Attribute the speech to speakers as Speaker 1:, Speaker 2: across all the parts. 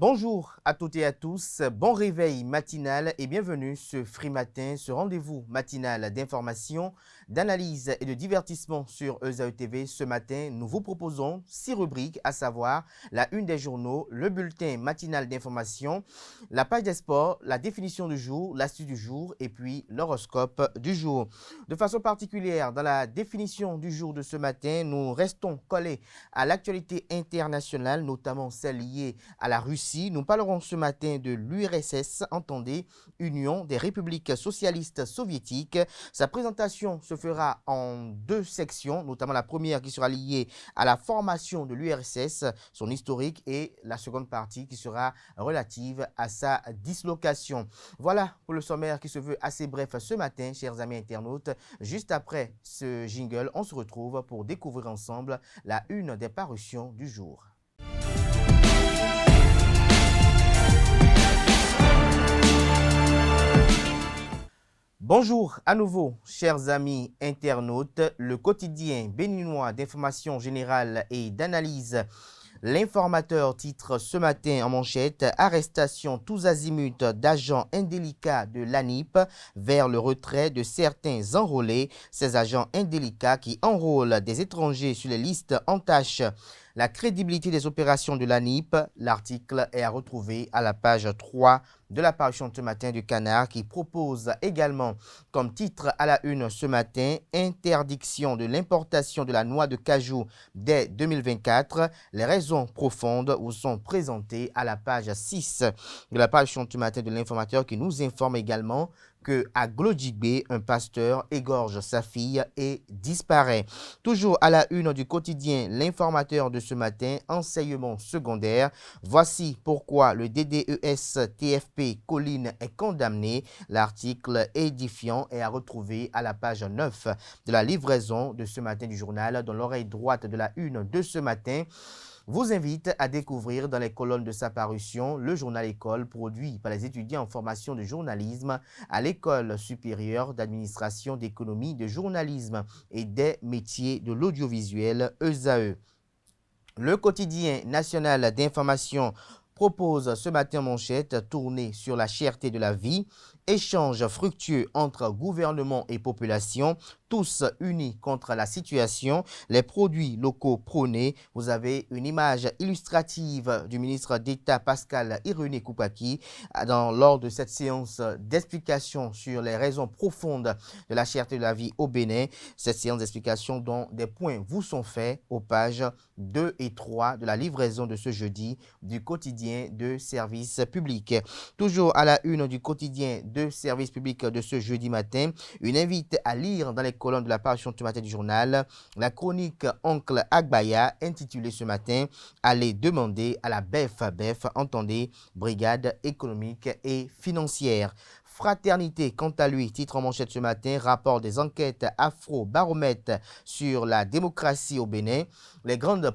Speaker 1: Bonjour à toutes et à tous, bon réveil matinal et bienvenue ce Free Matin, ce rendez-vous matinal d'information, d'analyse et de divertissement sur ESAE TV. Ce matin, nous vous proposons 6 rubriques, à savoir la une des journaux, le bulletin matinal d'information, la page des sports, la définition du jour, l'astuce du jour et puis l'horoscope du jour. De façon particulière, dans la définition du jour de ce matin, nous restons collés à l'actualité internationale, notamment celle liée à la Russie. Nous parlerons ce matin de l'URSS, entendez, Union des républiques socialistes soviétiques. Sa présentation se fera en 2 sections, notamment la première qui sera liée à la formation de l'URSS, son historique, et la seconde partie qui sera relative à sa dislocation. Voilà pour le sommaire qui se veut assez bref ce matin, chers amis internautes. Juste après ce jingle, on se retrouve pour découvrir ensemble la une des parutions du jour. Bonjour à nouveau, chers amis internautes. Le quotidien béninois d'information générale et d'analyse, L'Informateur titre ce matin en manchette « Arrestation tous azimuts d'agents indélicats de l'ANIP vers le retrait de certains enrôlés. Ces agents indélicats qui enrôlent des étrangers sur les listes entachent la crédibilité des opérations de l'ANIP ». L'article est à retrouver à la page 3 de la parution de ce matin du Canard, qui propose également comme titre à la une ce matin « Interdiction de l'importation de la noix de cajou dès 2024 ». Les raisons profondes vous sont présentées à la page 6 de la parution de ce matin de l'Informateur, qui nous informe également qu'à Glodjigbe, un pasteur égorge sa fille et disparaît. Toujours à la une du quotidien L'Informateur de ce matin, enseignement secondaire. Voici pourquoi le DDES-TFP Colline est condamné. L'article édifiant est à retrouver à la page 9 de la livraison de ce matin du journal, dans l'oreille droite de la une de ce matin. Vous invite à découvrir dans les colonnes de sa parution le journal École produit par les étudiants en formation de journalisme à l'École supérieure d'administration d'économie, de journalisme et des métiers de l'audiovisuel ESAE. Le quotidien national d'information propose ce matin manchette tournée sur la cherté de la vie. Échange fructueux entre gouvernement et population, tous unis contre la situation, les produits locaux prônés. Vous avez une image illustrative du ministre d'État Pascal Irénée Koupaki lors de cette séance d'explication sur les raisons profondes de la cherté de la vie au Bénin. Cette séance d'explication dont des points vous sont faits aux pages 2 et 3 de la livraison de ce jeudi du quotidien de service public. Toujours à la une du quotidien de service public de ce jeudi matin, une invite à lire dans les colonnes de la parution ce matin du journal la chronique Oncle Agbaya intitulée ce matin « Allez demander à la BEF », entendez, Brigade économique et financière. Fraternité, quant à lui, titre en manchette ce matin, rapport des enquêtes Afro-Baromètre sur la démocratie au Bénin, les grandes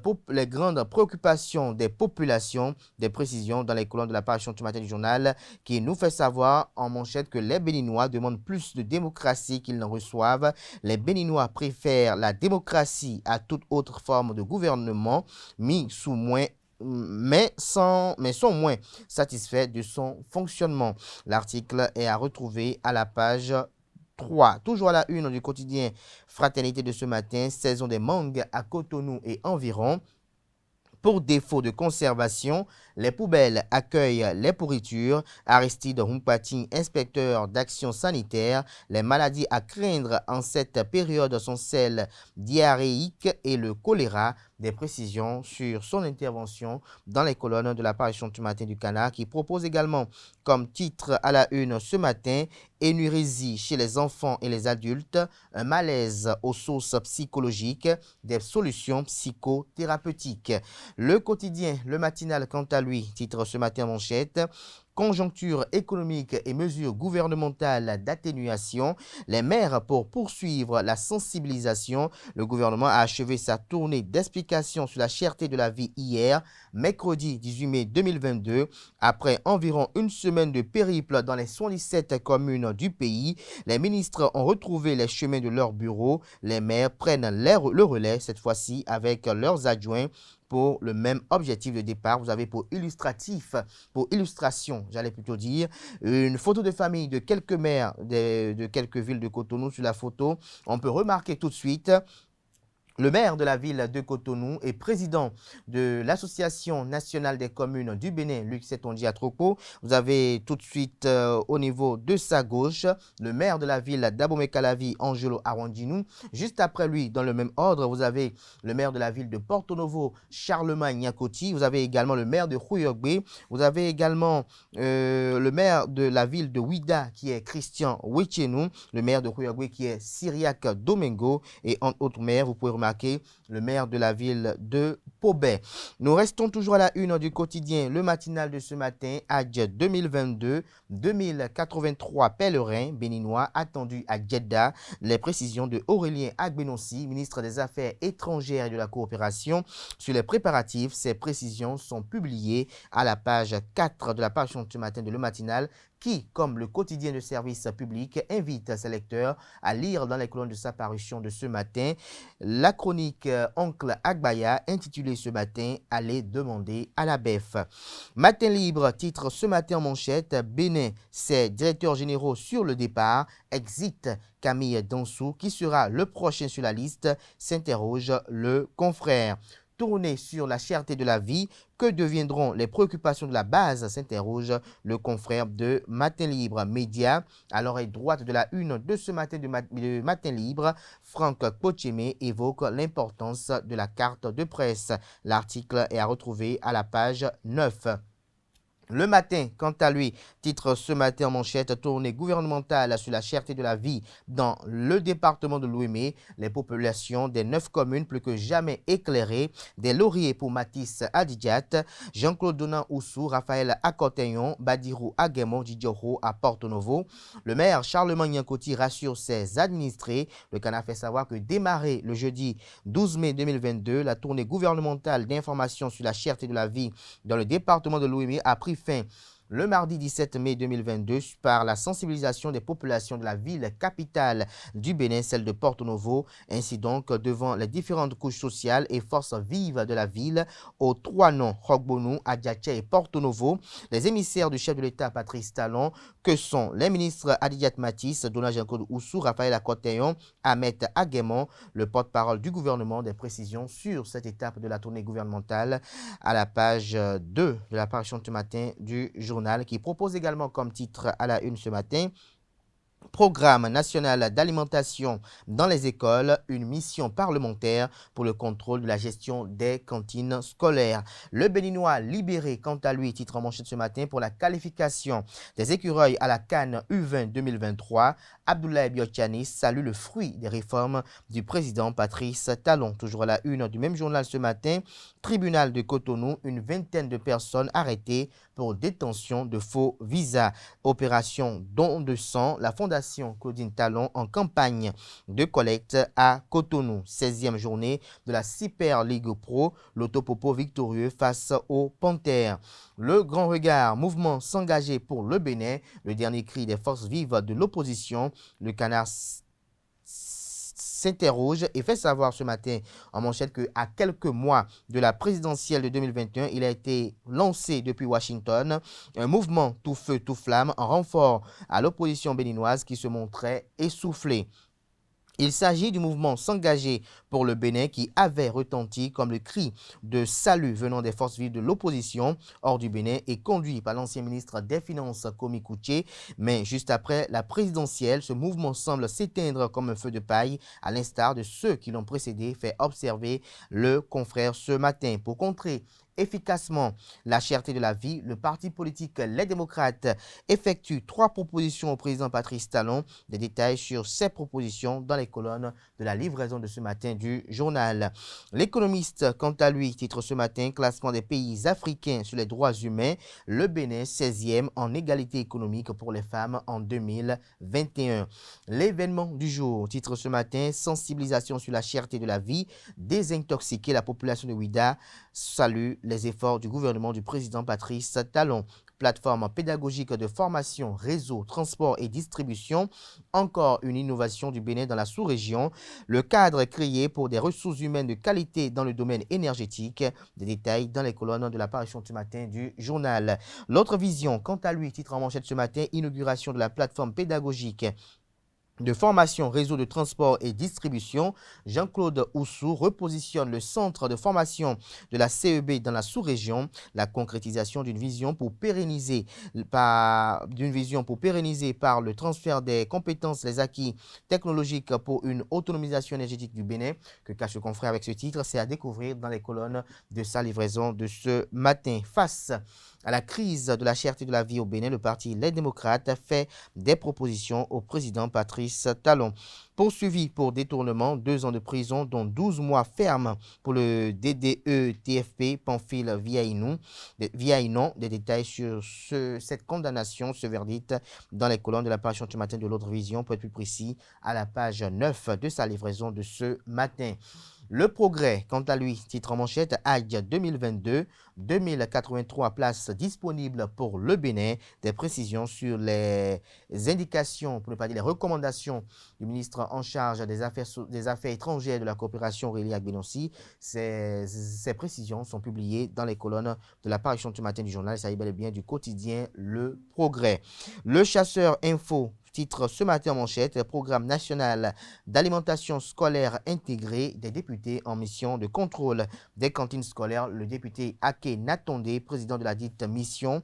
Speaker 1: préoccupations des populations, des précisions dans les colonnes de la parution ce matin du journal, qui nous fait savoir en manchette que les Béninois demandent plus de démocratie qu'ils n'en reçoivent. Les Béninois préfèrent la démocratie à toute autre forme de gouvernement, mais sont moins satisfaits de son fonctionnement. L'article est à retrouver à la page 3. Toujours à la une du quotidien Fraternité de ce matin, saison des mangues à Cotonou et environ. Pour défaut de conservation, les poubelles accueillent les pourritures. Aristide Humpati, inspecteur d'action sanitaire. Les maladies à craindre en cette période sont celles diarrhéiques et le choléra. Des précisions sur son intervention dans les colonnes de la parution du matin du Canard, qui propose également comme titre à la une ce matin « Énurésie chez les enfants et les adultes, un malaise aux sources psychologiques, des solutions psychothérapeutiques ». Le quotidien, le matinal, quant à lui, titre ce matin manchette « Conjoncture économique et mesures gouvernementales d'atténuation, les maires pour poursuivre la sensibilisation. Le gouvernement a achevé sa tournée d'explication sur la cherté de la vie hier, mercredi 18 mai 2022. Après environ une semaine de périple dans les 77 communes du pays, les ministres ont retrouvé les chemins de leur bureau. Les maires prennent le relais, cette fois-ci avec leurs adjoints pour le même objectif de départ. Vous avez pour illustration, j'allais plutôt dire, une photo de famille de quelques maires de quelques villes de Cotonou. Sur la photo, on peut remarquer tout de suite le maire de la ville de Cotonou et président de l'Association nationale des communes du Bénin, Luc Setonji Atroko. Vous avez tout de suite au niveau de sa gauche le maire de la ville d'Abomey-Calavi, Angelo Arwandinou. Juste après lui, dans le même ordre, vous avez le maire de la ville de Porto Novo, Charlemagne Nyakoti. Vous avez également le maire de Khouyogbe. Vous avez également le maire de la ville de Ouida qui est Christian Wechenou. Le maire de Khouyogbe qui est Syriac Domingo. Et en autres maires, vous pouvez remarquer le maire de la ville de Pobet. Nous restons toujours à la une du quotidien, le matinal de ce matin, Hadj 2022, 2083 pèlerins béninois attendus à Jeddah. Les précisions de Aurélien Agbenossi, ministre des Affaires étrangères et de la coopération, sur les préparatifs. Ces précisions sont publiées à la page 4 de la parution de ce matin de le matinal, qui, comme le quotidien de service public, invite ses lecteurs à lire dans les colonnes de sa parution de ce matin la chronique Oncle Agbaya, intitulée ce matin « Allez demander à la BEF ». Matin libre, titre ce matin en manchette, Bénin, ses directeurs généraux sur le départ, exit Camille Dansou, qui sera le prochain sur la liste, s'interroge le confrère. Tourner sur la cherté de la vie, que deviendront les préoccupations de la base, s'interroge le confrère de Matin Libre. Média, à l'oreille droite de la une de ce matin de Matin Libre, Franck Pochemé évoque l'importance de la carte de presse. L'article est à retrouver à la page 9. Le matin, quant à lui, titre ce matin en manchette, tournée gouvernementale sur la cherté de la vie dans le département de l'Ouémé. Les populations des 9 communes plus que jamais éclairées. Des lauriers pour Matisse Adidjat, Jean-Claude Donan Oussou, Raphaël Akoteyon, Badirou Aguemon, Didjoro à Porto Novo. Le maire Charlemagne Nyakoti rassure ses administrés. Le Canard fait savoir que démarré le jeudi 12 mai 2022, la tournée gouvernementale d'information sur la cherté de la vie dans le département de l'Ouémé a pris fin le mardi 17 mai 2022 par la sensibilisation des populations de la ville capitale du Bénin, celle de Porto Novo. Ainsi donc, devant les différentes couches sociales et forces vives de la ville, aux 3 noms, Hogbonou, Adjache et Porto Novo, les émissaires du chef de l'État Patrice Talon, que sont les ministres Adidjat Matisse, Dona Jean-Claude Oussou, Raphaël Akoteyon, Ahmed Aguemon, le porte-parole du gouvernement. Des précisions sur cette étape de la tournée gouvernementale à la page 2 de la parution de ce matin du journal, qui propose également comme titre à la une ce matin: Programme national d'alimentation dans les écoles, une mission parlementaire pour le contrôle de la gestion des cantines scolaires. Le Béninois libéré, quant à lui, titre en manchette ce matin, pour la qualification des écureuils à la CAN U20 2023. Abdoulaye Biotiani salue le fruit des réformes du président Patrice Talon. Toujours à la une du même journal ce matin, tribunal de Cotonou, une vingtaine de personnes arrêtées pour détention de faux visas. Opération don de sang, la Fondation Claudine Talon en campagne de collecte à Cotonou. 16e journée de la Super League Pro, l'Autopopo victorieux face aux Panthères. Le Grand Regard, mouvement s'engager pour le Bénin, le dernier cri des forces vives de l'opposition. Le Canard s'interroge et fait savoir ce matin en manchette qu'à quelques mois de la présidentielle de 2021, il a été lancé depuis Washington un mouvement tout feu, tout flamme en renfort à l'opposition béninoise qui se montrait essoufflée. Il s'agit du mouvement S'engager pour le Bénin qui avait retenti comme le cri de salut venant des forces vives de l'opposition hors du Bénin et conduit par l'ancien ministre des Finances Komi Kouché. Mais juste après la présidentielle, ce mouvement semble s'éteindre comme un feu de paille à l'instar de ceux qui l'ont précédé, fait observer le confrère ce matin. Pour contrer efficacement la cherté de la vie, le parti politique Les Démocrates effectue 3 propositions au président Patrice Talon. Des détails sur ces propositions dans les colonnes de la livraison de ce matin du journal. L'économiste, quant à lui, titre ce matin, classement des pays africains sur les droits humains, le Bénin 16e en égalité économique pour les femmes en 2021. L'événement du jour, titre ce matin, sensibilisation sur la cherté de la vie, désintoxiquer la population de Ouida, salue les efforts du gouvernement du président Patrice Talon. plateforme pédagogique de formation, réseau, transport et distribution. Encore une innovation du Bénin dans la sous-région. Le cadre est créé pour des ressources humaines de qualité dans le domaine énergétique. Des détails dans les colonnes de l'apparition ce matin du journal. L'autre vision, quant à lui, titre en manchette ce matin, inauguration de la plateforme pédagogique de formation, réseau de transport et distribution. Jean-Claude Oussou repositionne le centre de formation de la CEB dans la sous-région. La concrétisation d'une vision pour pérenniser par le transfert des compétences, les acquis technologiques pour une autonomisation énergétique du Bénin. Que cache le confrère avec ce titre, c'est à découvrir dans les colonnes de sa livraison de ce matin. Face à la crise de la cherté de la vie au Bénin, le parti Les Démocrates fait des propositions au président Patrice Talon. Poursuivi pour détournement, 2 ans de prison, dont 12 mois ferme pour le DDE-TFP Pamphile Viaïnon. Des détails sur cette condamnation, ce verdict, dans les colonnes de la page ce matin de l'autre vision, pour être plus précis, à la page 9 de sa livraison de ce matin. Le Progrès, quant à lui, titre en manchette, AG 2022, 2083 places disponibles pour le Bénin. Des précisions sur les indications, pour ne pas dire les recommandations du ministre en charge des Affaires étrangères et de la coopération, Aurélie Agbenonsi. Ces précisions sont publiées dans les colonnes de l'apparition du matin du journal. Il s'agit bel et bien du quotidien Le Progrès. Le Chasseur Info, titre ce matin en manchette, programme national d'alimentation scolaire intégré des députés en mission de contrôle des cantines scolaires. Le député Ake Natonde, président de la dite mission.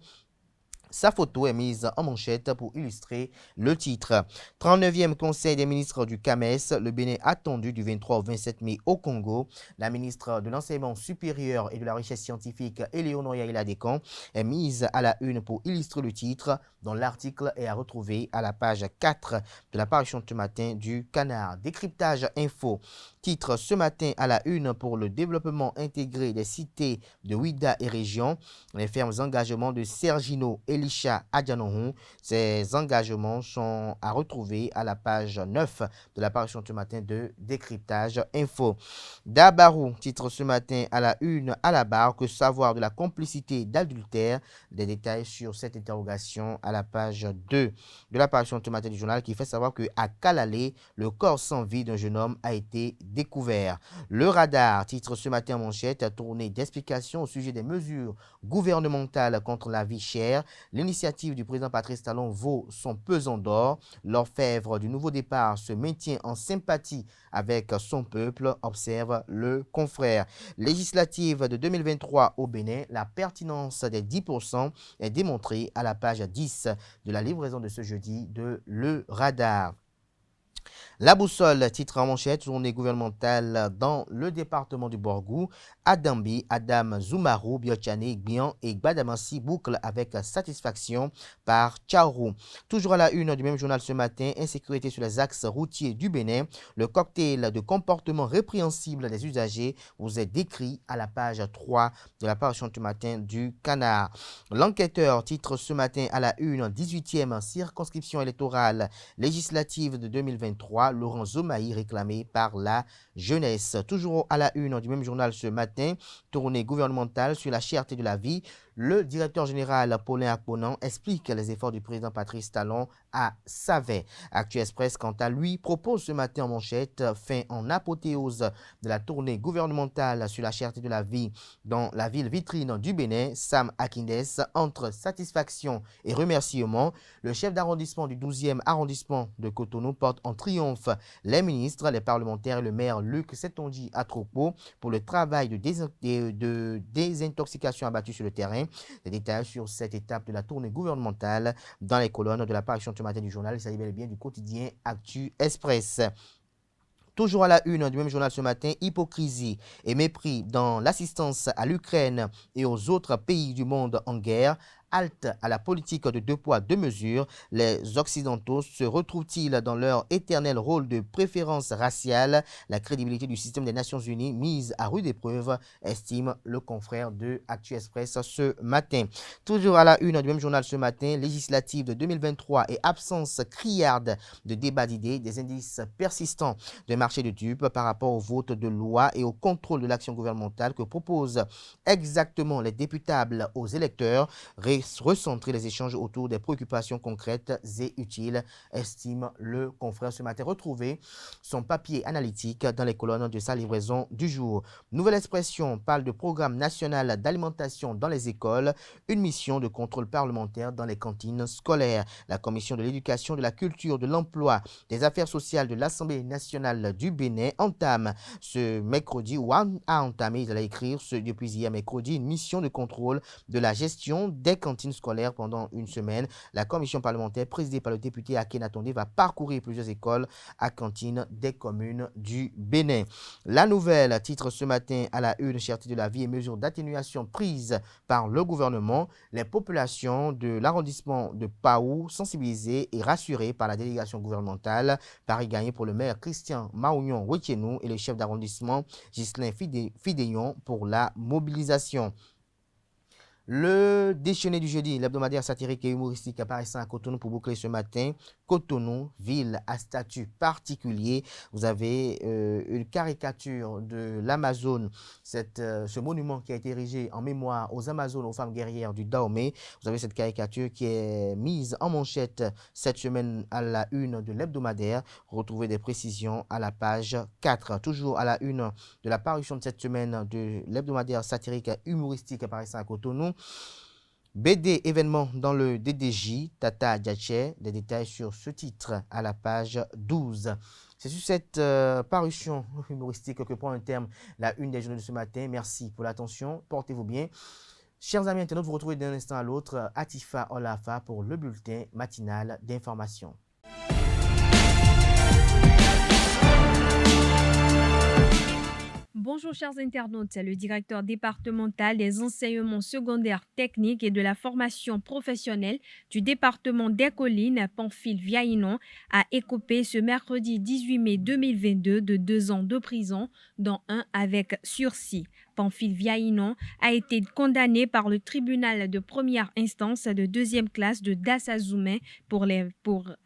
Speaker 1: Sa photo est mise en manchette pour illustrer le titre. 39e Conseil des ministres du CAMES, le Bénin attendu du 23 au 27 mai au Congo. La ministre de l'Enseignement supérieur et de la Recherche scientifique, Éléonore Yaïla-Descamps, est mise à la une pour illustrer le titre, dont l'article est à retrouver à la page 4 de la parution ce matin du Canard. Décryptage info. Titre ce matin à la une pour le développement intégré des cités de Ouida et région. Les fermes engagements de Sergino Elisha Adjanohou. Ces engagements sont à retrouver à la page 9 de l'apparition ce matin de Décryptage Info. Dabarou, titre ce matin à la une à la barre, que savoir de la complicité d'adultère. Des détails sur cette interrogation à la page 2 de l'apparition ce matin du journal, qui fait savoir qu'à Kalalé, le corps sans vie d'un jeune homme a été découvert. Le radar, titre ce matin en manchette, tournée d'explications au sujet des mesures gouvernementales contre la vie chère. L'initiative du président Patrice Talon vaut son pesant d'or. L'orfèvre du nouveau départ se maintient en sympathie avec son peuple, observe le confrère. Législative de 2023 au Bénin, la pertinence des 10% est démontrée à la page 10 de la livraison de ce jeudi de Le Radar. La boussole, titre en manchette, journée gouvernementale dans le département du Borgou. Adambi, Adam Zoumarou, Biochane, Gbian et Gbadamansi boucle avec satisfaction par Tchaourou. Toujours à la une du même journal ce matin, insécurité sur les axes routiers du Bénin. Le cocktail de comportement répréhensible des usagers vous est décrit à la page 3 de la parution ce matin du Canard. L'enquêteur, titre ce matin à la une, 18e circonscription électorale législative de 2023. Laurent Zomaï réclamé par la jeunesse. Toujours à la une du même journal ce matin, tournée gouvernementale sur la cherté de la vie. Le directeur général Paulin Akponan explique les efforts du président Patrice Talon à Savet. Actu Express, quant à lui, propose ce matin en manchette, fin en apothéose de la tournée gouvernementale sur la cherté de la vie dans la ville vitrine du Bénin. Sam Akindes, entre satisfaction et remerciement, le chef d'arrondissement du 12e arrondissement de Cotonou porte en triomphe les ministres, les parlementaires et le maire Luc Setonji Atropo pour le travail de désintoxication abattu sur le terrain. Des détails sur cette étape de la tournée gouvernementale dans les colonnes de la parution ce matin du journal. Il s'agit bel et bien du quotidien Actu Express. Toujours à la une du même journal ce matin, hypocrisie et mépris dans l'assistance à l'Ukraine et aux autres pays du monde en guerre. Halte à la politique de 2 poids 2 mesures. Les Occidentaux se retrouvent-ils dans leur éternel rôle de préférence raciale? La crédibilité du système des Nations Unies mise à rude épreuve, estime le confrère de Actu Express ce matin. Toujours à la une du même journal ce matin, législative de 2023 et absence criarde de débat d'idées, des indices persistants de marché de dupes par rapport au vote de loi et au contrôle de l'action gouvernementale que proposent exactement les députables aux électeurs. recentrer les échanges autour des préoccupations concrètes et utiles, estime le confrère ce matin. Retrouvez son papier analytique dans les colonnes de sa livraison du jour. Nouvelle Expression parle de programme national d'alimentation dans les écoles, une mission de contrôle parlementaire dans les cantines scolaires. La commission de l'éducation, de la culture, de l'emploi, des affaires sociales de l'Assemblée nationale du Bénin entame ce mercredi, ou a entamé, il allait écrire depuis hier mercredi, une mission de contrôle de la gestion des cantines scolaires pendant une semaine. La commission parlementaire présidée par le député Akenatonde va parcourir plusieurs écoles à cantines des communes du Bénin. La nouvelle titre ce matin à la une, cherté de la vie et mesures d'atténuation prises par le gouvernement. Les populations de l'arrondissement de Paou sensibilisées et rassurées par la délégation gouvernementale. Paris gagné pour le maire Christian Maounion Wetienou et le chef d'arrondissement Ghislain Fidéon pour la mobilisation. Le déjeuner du jeudi, l'hebdomadaire satirique et humoristique apparaissant à Cotonou pour boucler ce matin. Cotonou, ville à statut particulier. Vous avez une caricature de l'Amazone, ce monument qui a été érigé en mémoire aux Amazones, aux femmes guerrières du Dahomey. Vous avez cette caricature qui est mise en manchette cette semaine à la une de l'hebdomadaire. Retrouvez des précisions à la page 4. Toujours à la une de la parution de cette semaine de l'hebdomadaire satirique et humoristique apparaissant à Cotonou. BD événement dans le DDJ, Tata Diaché, des détails sur ce titre à la page 12. C'est sur cette parution humoristique que prend un terme la une des journaux de ce matin. Merci pour l'attention, portez-vous bien. Chers amis internautes, vous retrouvez d'un instant à l'autre Atifa Olafa pour le bulletin matinal d'information.
Speaker 2: Bonjour chers internautes, le directeur départemental des enseignements secondaires techniques et de la formation professionnelle du département des Collines, Pamphile Viahinon, a écopé ce mercredi 18 mai 2022 de 2 ans de prison, dont un avec sursis. Pamphile Viahinon a été condamné par le tribunal de première instance de deuxième classe de Dassazoumen pour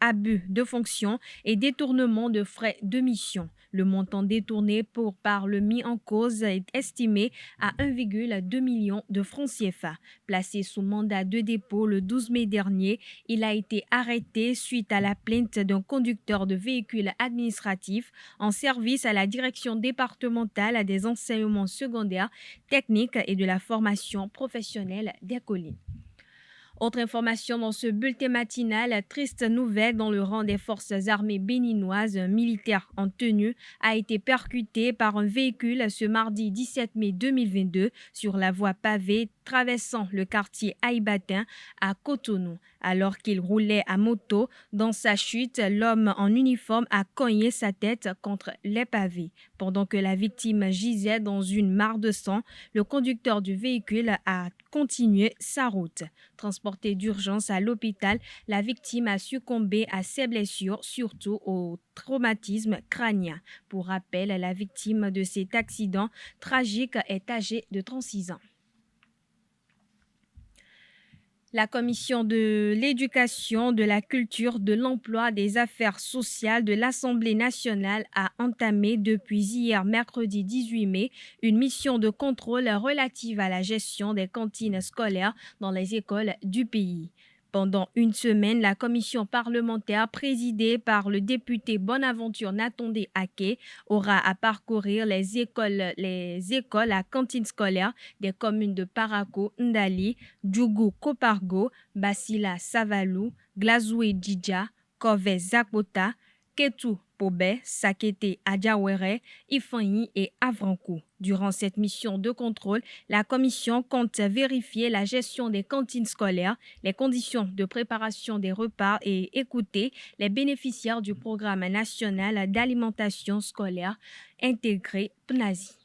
Speaker 2: abus de fonction et détournement de frais de mission. Le montant détourné par le mis en cause est estimé à 1,2 million de francs CFA. Placé sous mandat de dépôt le 12 mai dernier, il a été arrêté suite à la plainte d'un conducteur de véhicule administratif en service à la direction départementale des enseignements secondaires, techniques et de la formation professionnelle des Collines. Autre information dans ce bulletin matinal, triste nouvelle dans le rang des forces armées béninoises, un militaire en tenue a été percuté par un véhicule ce mardi 17 mai 2022 sur la voie pavée traversant le quartier Haïbatin à Cotonou. Alors qu'il roulait à moto, dans sa chute, l'homme en uniforme a cogné sa tête contre les pavés. Pendant que la victime gisait dans une mare de sang, le conducteur du véhicule a continué sa route. Transporté d'urgence à l'hôpital, la victime a succombé à ses blessures, surtout au traumatisme crânien. Pour rappel, la victime de cet accident tragique est âgée de 36 ans. La commission de l'éducation, de la culture, de l'emploi, des affaires sociales de l'Assemblée nationale a entamé depuis hier, mercredi 18 mai, une mission de contrôle relative à la gestion des cantines scolaires dans les écoles du pays. Pendant une semaine, la commission parlementaire présidée par le député Bonaventure Natonde Ake aura à parcourir les écoles à cantine scolaire des communes de Paraco, Ndali, Djougou, Kopargo, Basila, Savalou, Glazoué, Djidja, Kove, Zakota, Ketou, Pobé, Sakete, Adjawere, Ifanyi et Avrankou. Durant cette mission de contrôle, la commission compte vérifier la gestion des cantines scolaires, les conditions de préparation des repas et écouter les bénéficiaires du programme national d'alimentation scolaire intégré PNASI.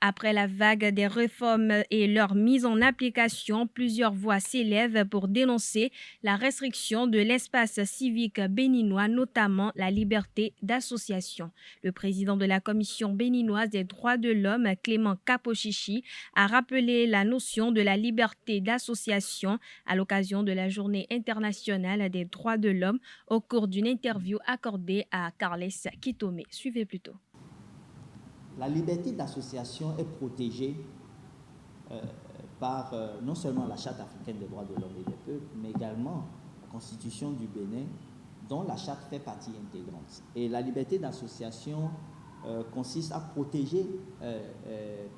Speaker 2: Après la vague des réformes et leur mise en application, plusieurs voix s'élèvent pour dénoncer la restriction de l'espace civique béninois, notamment la liberté d'association. Le président de la Commission béninoise des droits de l'homme, Clément Kapochichi, a rappelé la notion de la liberté d'association à l'occasion de la Journée internationale des droits de l'homme au cours d'une interview accordée à Carles Kitome. Suivez plutôt.
Speaker 3: La liberté d'association est protégée par non seulement la Charte africaine des droits de l'homme et des peuples, mais également la Constitution du Bénin, dont la Charte fait partie intégrante. Et la liberté d'association consiste à protéger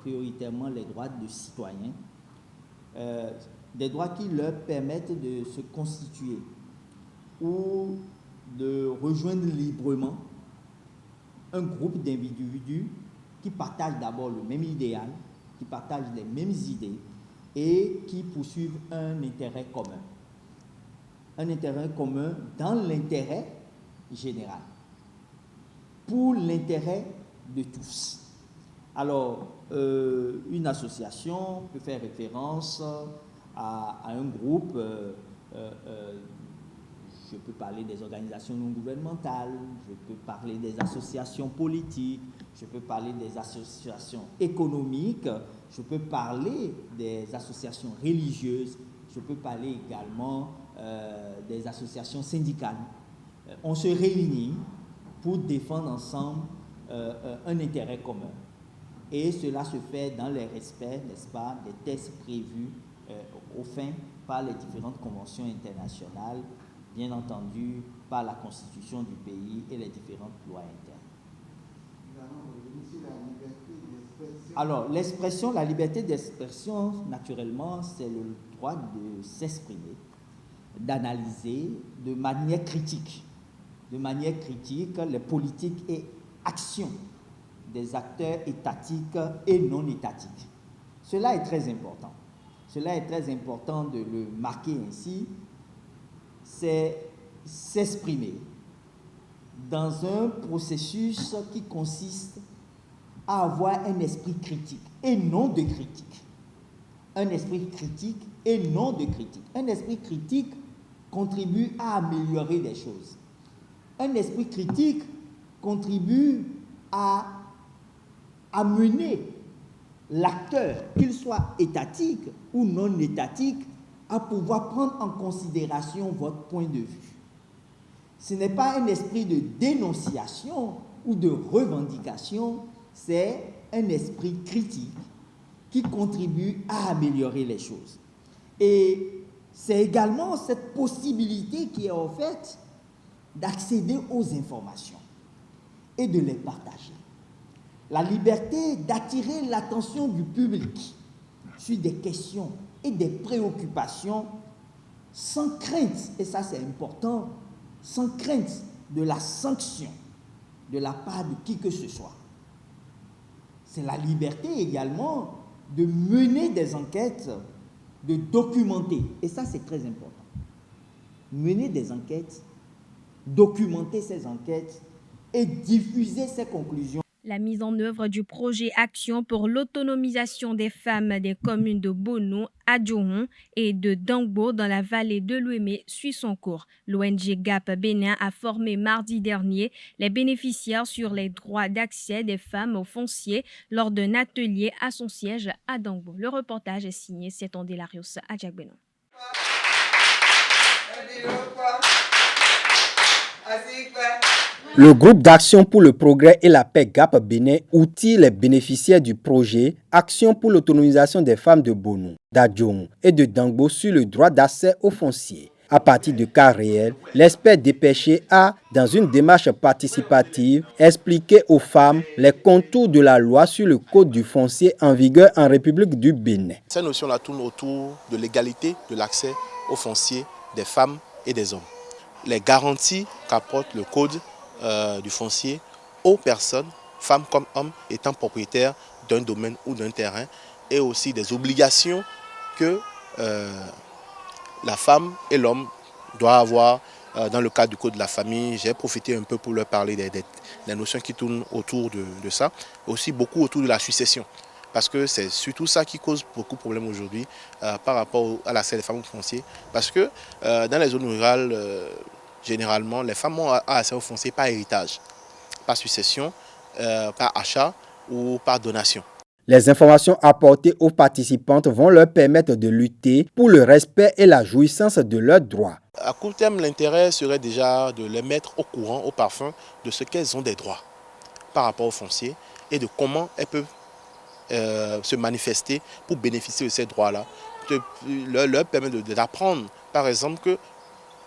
Speaker 3: prioritairement les droits de citoyens, des droits qui leur permettent de se constituer ou de rejoindre librement un groupe d'individus qui partagent d'abord le même idéal, qui partagent les mêmes idées et qui poursuivent un intérêt commun. Un intérêt commun dans l'intérêt général, pour l'intérêt de tous. Alors, une association peut faire référence à un groupe, je peux parler des organisations non gouvernementales, je peux parler des associations politiques, je peux parler des associations économiques, je peux parler des associations religieuses, je peux parler également des associations syndicales. On se réunit pour défendre ensemble un intérêt commun. Et cela se fait dans le respect, n'est-ce pas, des textes prévus au fin par les différentes conventions internationales, bien entendu par la constitution du pays et les différentes lois internes. Alors, l'expression, la liberté d'expression, naturellement, c'est le droit de s'exprimer, d'analyser de manière critique les politiques et actions des acteurs étatiques et non étatiques. Cela est très important. Cela est très important de le marquer ainsi. C'est s'exprimer dans un processus qui consiste à avoir un esprit critique et non de critique. Un esprit critique et non de critique. Un esprit critique contribue à améliorer des choses. Un esprit critique contribue à amener l'acteur, qu'il soit étatique ou non étatique, à pouvoir prendre en considération votre point de vue. Ce n'est pas un esprit de dénonciation ou de revendication, c'est un esprit critique qui contribue à améliorer les choses. Et c'est également cette possibilité qui est offerte d'accéder aux informations et de les partager. La liberté d'attirer l'attention du public sur des questions et des préoccupations sans crainte, et ça c'est important, sans crainte de la sanction de la part de qui que ce soit. C'est la liberté également de mener des enquêtes, de documenter, et ça c'est très important. Mener des enquêtes, documenter ces enquêtes et diffuser ces conclusions.
Speaker 2: La mise en œuvre du projet Action pour l'autonomisation des femmes des communes de Bono, Adjohon et de Dangbo dans la vallée de l'Ouémé suit son cours. L'ONG GAP Bénin a formé mardi dernier les bénéficiaires sur les droits d'accès des femmes au foncier lors d'un atelier à son siège à Dangbo. Le reportage est signé Seton Delarios Adjagbenon.
Speaker 4: Le groupe d'action pour le progrès et la paix GAP Bénin outille les bénéficiaires du projet Action pour l'autonomisation des femmes de Bono, d'Adjohon et de Dangbo sur le droit d'accès au foncier. À partir de cas réels, l'expert dépêché a, dans une démarche participative, expliqué aux femmes les contours de la loi sur le code du foncier en vigueur en République du Bénin.
Speaker 5: Cette notion-là tourne autour de l'égalité de l'accès au foncier des femmes et des hommes. Les garanties qu'apporte le code du foncier aux personnes, femmes comme hommes, étant propriétaires d'un domaine ou d'un terrain, et aussi des obligations que la femme et l'homme doivent avoir dans le cadre du code de la famille. J'ai profité un peu pour leur parler des notions qui tournent autour de ça, aussi beaucoup autour de la succession, parce que c'est surtout ça qui cause beaucoup de problèmes aujourd'hui par rapport à l'accès des femmes au foncier, parce que dans les zones rurales, généralement, les femmes ont accès au foncier par héritage, par succession, par achat ou par donation.
Speaker 4: Les informations apportées aux participantes vont leur permettre de lutter pour le respect et la jouissance de leurs droits.
Speaker 5: À court terme, l'intérêt serait déjà de les mettre au courant, au parfum de ce qu'elles ont des droits par rapport au foncier et de comment elles peuvent se manifester pour bénéficier de ces droits-là, leur permettre d'apprendre, par exemple,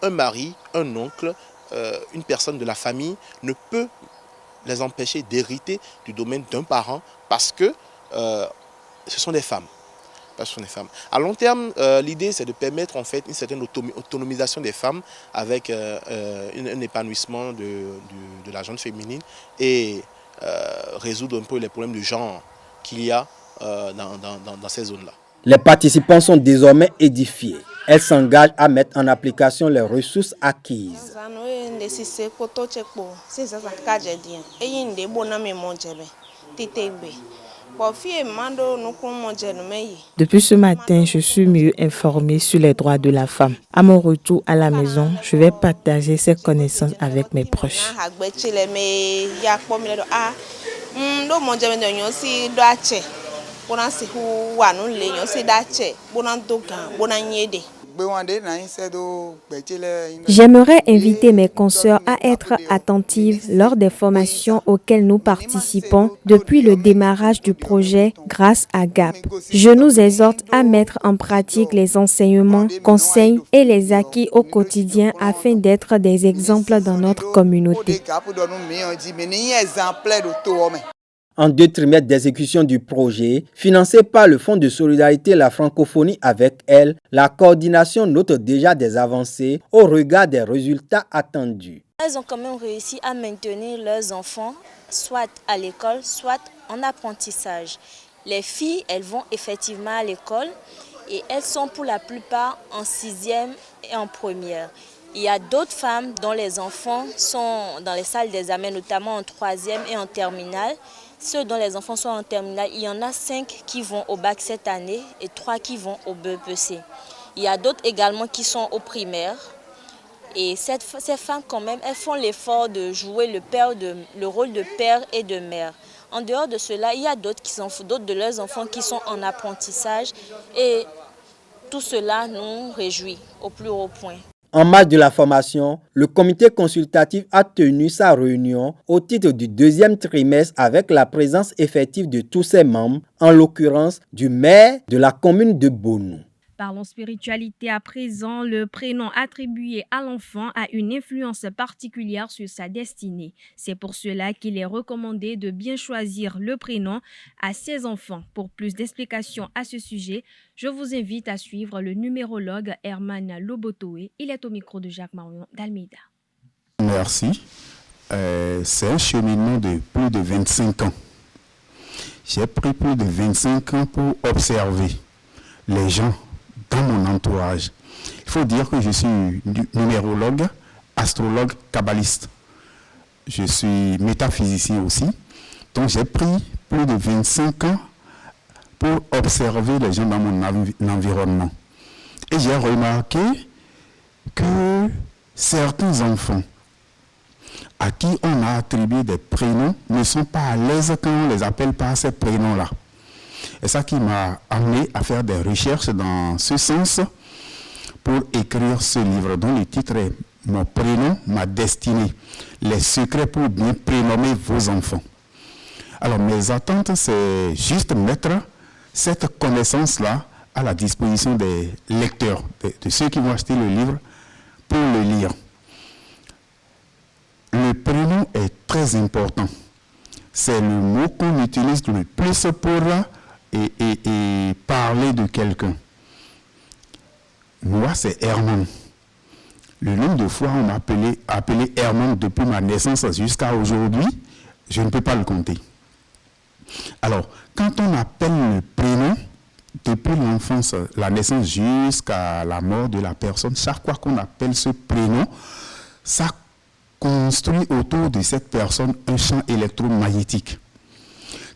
Speaker 5: qu'un mari, un oncle, une personne de la famille ne peut les empêcher d'hériter du domaine d'un parent parce que ce sont des femmes. À long terme, l'idée c'est de permettre en fait une certaine autonomisation des femmes avec un épanouissement de la gente féminine et résoudre un peu les problèmes de genre qu'il y a dans ces zones-là.
Speaker 4: Les participants sont désormais édifiés. Elles s'engagent à mettre en application les ressources acquises.
Speaker 6: Depuis ce matin, je suis mieux informée sur les droits de la femme. À mon retour à la maison, je vais partager ces connaissances avec mes proches.
Speaker 2: J'aimerais inviter mes consoeurs à être attentives lors des formations auxquelles nous participons depuis le démarrage du projet grâce à GAP. Je nous exhorte à mettre en pratique les enseignements, conseils et les acquis au quotidien afin d'être des exemples dans notre communauté.
Speaker 4: En 2 trimestres d'exécution du projet, financé par le Fonds de solidarité la francophonie avec elle, la coordination note déjà des avancées au regard des résultats attendus.
Speaker 7: Elles ont quand même réussi à maintenir leurs enfants, soit à l'école, soit en apprentissage. Les filles, elles vont effectivement à l'école et elles sont pour la plupart en 6e et en première. Il y a d'autres femmes dont les enfants sont dans les salles d'examen, notamment en 3e et en terminale. Ceux dont les enfants sont en terminale, il y en a 5 qui vont au bac cette année et 3 qui vont au BEPC. Il y a d'autres également qui sont au primaire. Et ces femmes, quand même, elles font l'effort de jouer le rôle de père et de mère. En dehors de cela, il y a d'autres de leurs enfants qui sont en apprentissage. Et tout cela nous réjouit au plus haut point.
Speaker 4: En marge de la formation, le comité consultatif a tenu sa réunion au titre du 2e trimestre avec la présence effective de tous ses membres, en l'occurrence du maire de la commune de Bonou.
Speaker 2: Parlons spiritualité à présent. Le prénom attribué à l'enfant a une influence particulière sur sa destinée. C'est pour cela qu'il est recommandé de bien choisir le prénom à ses enfants. Pour plus d'explications à ce sujet, je vous invite à suivre le numérologue Herman Lobotoé. Il est au micro de Jacques-Marion d'Almeida.
Speaker 8: Merci. C'est un cheminement de plus de 25 ans. J'ai pris plus de 25 ans pour observer les gens dans mon entourage. Il faut dire que je suis numérologue, astrologue, kabbaliste. Je suis métaphysicien aussi. Donc j'ai pris plus de 25 ans pour observer les gens dans mon environnement. Et j'ai remarqué que certains enfants à qui on a attribué des prénoms ne sont pas à l'aise quand on les appelle par ces prénoms-là. Et ça qui m'a amené à faire des recherches dans ce sens pour écrire ce livre dont le titre est « Mon prénom, ma destinée. Les secrets pour bien prénommer vos enfants ». Alors mes attentes, c'est juste mettre cette connaissance-là à la disposition des lecteurs, de ceux qui vont acheter le livre pour le lire. Le prénom est très important. C'est le mot qu'on utilise le plus pour et parler de quelqu'un. Moi, c'est Herman. Le nombre de fois on m'a appelé Herman depuis ma naissance jusqu'à aujourd'hui, je ne peux pas le compter. Alors, quand on appelle le prénom, depuis l'enfance, la naissance jusqu'à la mort de la personne, chaque fois qu'on appelle ce prénom, ça construit autour de cette personne un champ électromagnétique.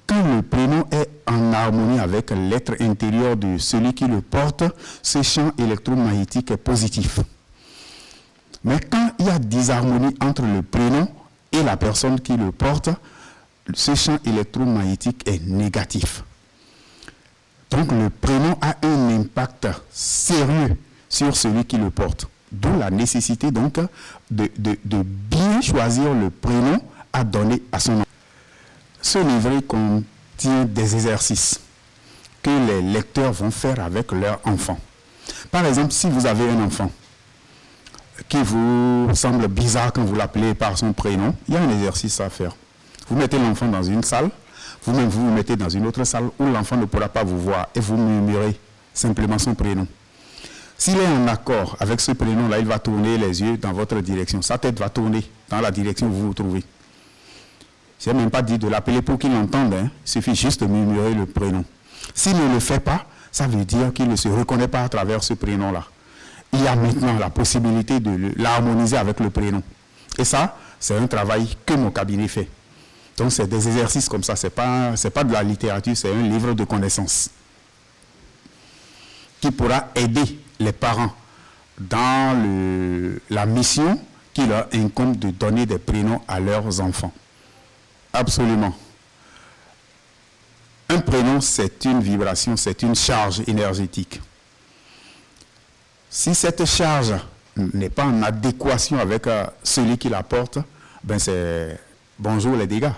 Speaker 8: Quand le prénom est en harmonie avec l'être intérieur de celui qui le porte, ce champ électromagnétique est positif. Mais quand il y a disharmonie entre le prénom et la personne qui le porte, ce champ électromagnétique est négatif. Donc le prénom a un impact sérieux sur celui qui le porte. D'où la nécessité donc de bien choisir le prénom à donner à son enfant. Ce livret tient des exercices que les lecteurs vont faire avec leurs enfants. Par exemple, si vous avez un enfant qui vous semble bizarre quand vous l'appelez par son prénom, il y a un exercice à faire. Vous mettez l'enfant dans une salle, vous-même vous mettez dans une autre salle où l'enfant ne pourra pas vous voir et vous murmurez simplement son prénom. S'il est en accord avec ce prénom-là, il va tourner les yeux dans votre direction. Sa tête va tourner dans la direction où vous vous trouvez. Je n'ai même pas dit de l'appeler pour qu'il entende. Il suffit juste de murmurer le prénom. S'il ne le fait pas, ça veut dire qu'il ne se reconnaît pas à travers ce prénom-là. Il y a maintenant la possibilité de l'harmoniser avec le prénom. Et ça, c'est un travail que mon cabinet fait. Donc, c'est des exercices comme ça. Ce n'est pas de la littérature, c'est un livre de connaissances qui pourra aider les parents dans la mission qui leur incombe de donner des prénoms à leurs enfants. Absolument. Un prénom, c'est une vibration, c'est une charge énergétique. Si cette charge n'est pas en adéquation avec celui qui la porte, ben c'est bonjour les dégâts.